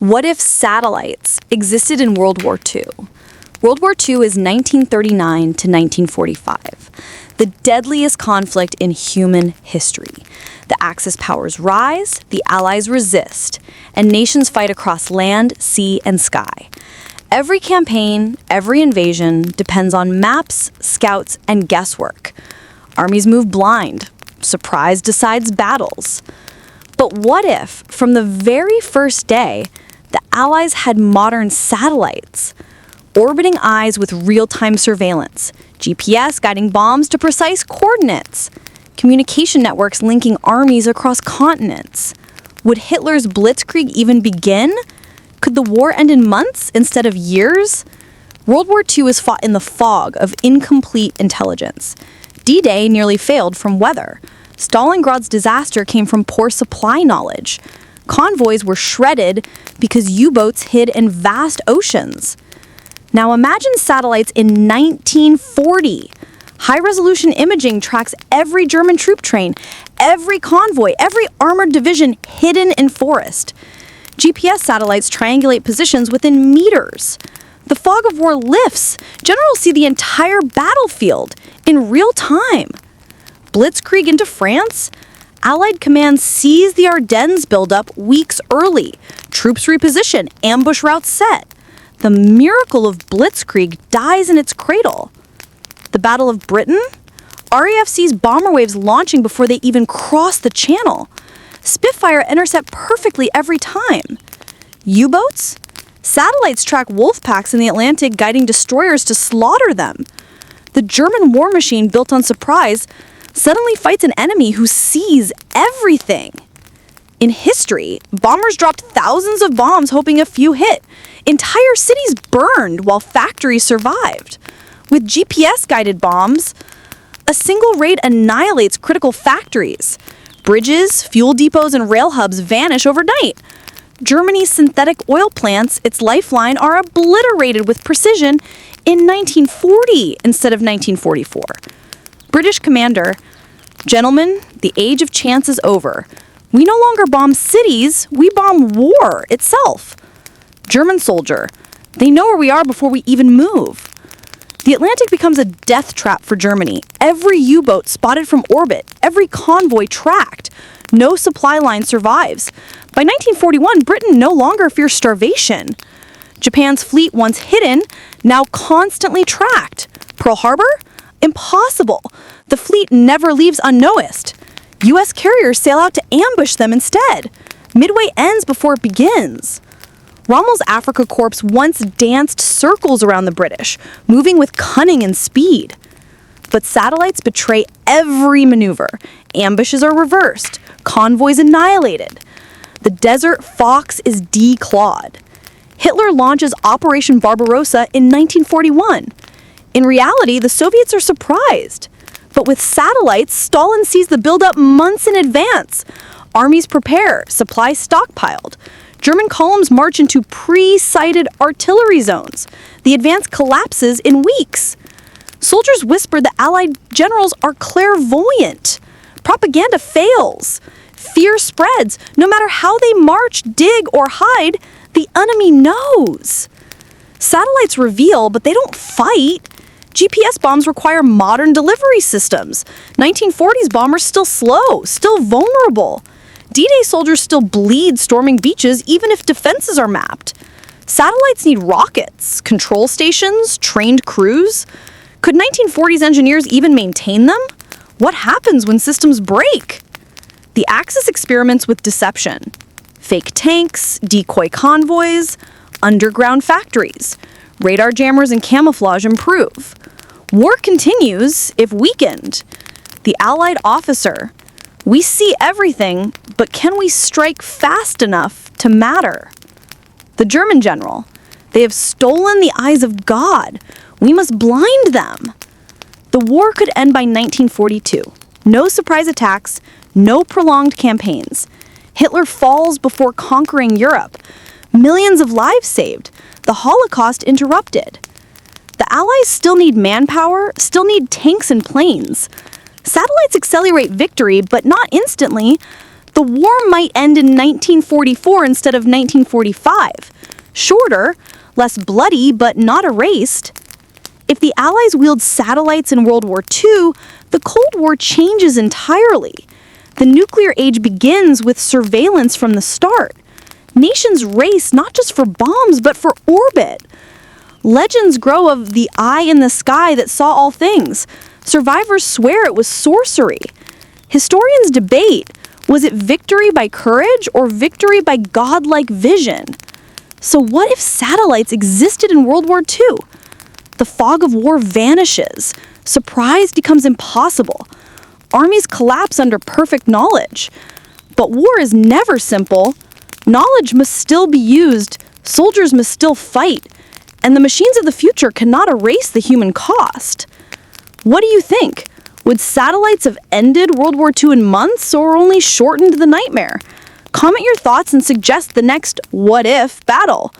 What if satellites existed in World War II? World War II is 1939 to 1945, the deadliest conflict in human history. The Axis powers rise, the Allies resist, and nations fight across land, sea, and sky. Every campaign, every invasion depends on maps, scouts, and guesswork. Armies move blind. Surprise decides battles. But what if, from the very first day, the Allies had modern satellites, orbiting eyes with real-time surveillance, GPS guiding bombs to precise coordinates, communication networks linking armies across continents? Would Hitler's blitzkrieg even begin? Could the war end in months instead of years? World War II was fought in the fog of incomplete intelligence. D-Day nearly failed from weather. Stalingrad's disaster came from poor supply knowledge. Convoys were shredded because U-boats hid in vast oceans. Now imagine satellites in 1940. High-resolution imaging tracks every German troop train, every convoy, every armored division hidden in forest. GPS satellites triangulate positions within meters. The fog of war lifts. Generals see the entire battlefield in real time. Blitzkrieg into France? Allied commands seize the Ardennes buildup weeks early. Troops reposition, ambush routes set. The miracle of blitzkrieg dies in its cradle. The Battle of Britain? RAF sees bomber waves launching before they even cross the channel. Spitfire intercept perfectly every time. U-boats? Satellites track wolf packs in the Atlantic, guiding destroyers to slaughter them. The German war machine, built on surprise, suddenly fights an enemy who sees everything. In history, bombers dropped thousands of bombs hoping a few hit. Entire cities burned while factories survived. With GPS-guided bombs, a single raid annihilates critical factories. Bridges, fuel depots, and rail hubs vanish overnight. Germany's synthetic oil plants, its lifeline, are obliterated with precision in 1940 instead of 1944. British commander, "Gentlemen, the age of chance is over. We no longer bomb cities, we bomb war itself." German soldier, "They know where we are before we even move." The Atlantic becomes a death trap for Germany. Every U-boat spotted from orbit, every convoy tracked. No supply line survives. By 1941, Britain no longer fears starvation. Japan's fleet, once hidden, now constantly tracked. Pearl Harbor? Impossible. The fleet never leaves unnoticed. U.S. carriers sail out to ambush them instead. Midway ends before it begins. Rommel's Africa Corps once danced circles around the British, moving with cunning and speed. But satellites betray every maneuver. Ambushes are reversed. Convoys annihilated. The Desert Fox is declawed. Hitler launches Operation Barbarossa in 1941. In reality, the Soviets are surprised. But with satellites, Stalin sees the buildup months in advance. Armies prepare, supplies stockpiled. German columns march into pre-sighted artillery zones. The advance collapses in weeks. Soldiers whisper the Allied generals are clairvoyant. Propaganda fails. Fear spreads. No matter how they march, dig, or hide, the enemy knows. Satellites reveal, but they don't fight. GPS bombs require modern delivery systems. 1940s bombers still slow, still vulnerable. D-Day soldiers still bleed storming beaches even if defenses are mapped. Satellites need rockets, control stations, trained crews. Could 1940s engineers even maintain them? What happens when systems break? The Axis experiments with deception. Fake tanks, decoy convoys, underground factories. Radar jammers and camouflage improve. War continues, if weakened. The Allied officer. We see everything, but can we strike fast enough to matter? The German general. They have stolen the eyes of God. We must blind them. The war could end by 1942. No surprise attacks, no prolonged campaigns. Hitler falls before conquering Europe. Millions of lives saved. The Holocaust interrupted. The Allies still need manpower, still need tanks and planes. Satellites accelerate victory, but not instantly. The war might end in 1944 instead of 1945. Shorter, less bloody, but not erased. If the Allies wield satellites in World War II, the Cold War changes entirely. The nuclear age begins with surveillance from the start. Nations race not just for bombs, but for orbit. Legends grow of the eye in the sky that saw all things. Survivors swear it was sorcery. Historians debate, was it victory by courage or victory by godlike vision? So what if satellites existed in World War II? The fog of war vanishes. Surprise becomes impossible. Armies collapse under perfect knowledge. But war is never simple. Knowledge must still be used. Soldiers must still fight. And the machines of the future cannot erase the human cost. What do you think? Would satellites have ended World War II in months or only shortened the nightmare? Comment your thoughts and suggest the next what if battle.